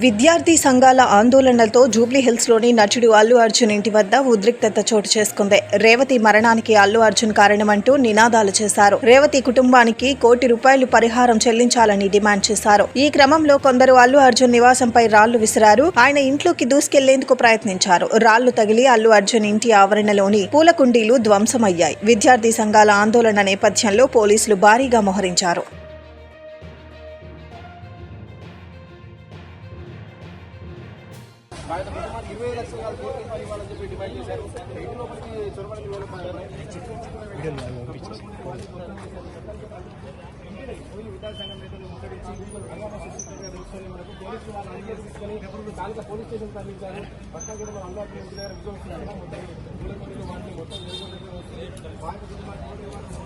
విద్యార్థి సంఘాల ఆందోళనలతో జూబ్లీహిల్స్లోని నటుడు అల్లు అర్జున్ ఇంటి వద్ద ఉద్రిక్తత చోటు చేసుకుంది. రేవతి మరణానికి అల్లు అర్జున్ కారణమంటూ నినాదాలు చేశారు. రేవతి కుటుంబానికి ₹1 కోటి పరిహారం చెల్లించాలని డిమాండ్ చేశారు. ఈ క్రమంలో కొందరు అల్లు అర్జున్ నివాసంపై రాళ్లు విసిరారు. ఆయన ఇంట్లోకి దూసుకెళ్లేందుకు ప్రయత్నించారు. రాళ్లు తగిలి అల్లు అర్జున్ ఇంటి ఆవరణలోని పూల కుండీలు ధ్వంసమయ్యాయి. విద్యార్థి సంఘాల ఆందోళన నేపథ్యంలో పోలీసులు భారీగా మోహరించారు. పోలీస్ స్టేషన్ తరలించారు. మొత్తం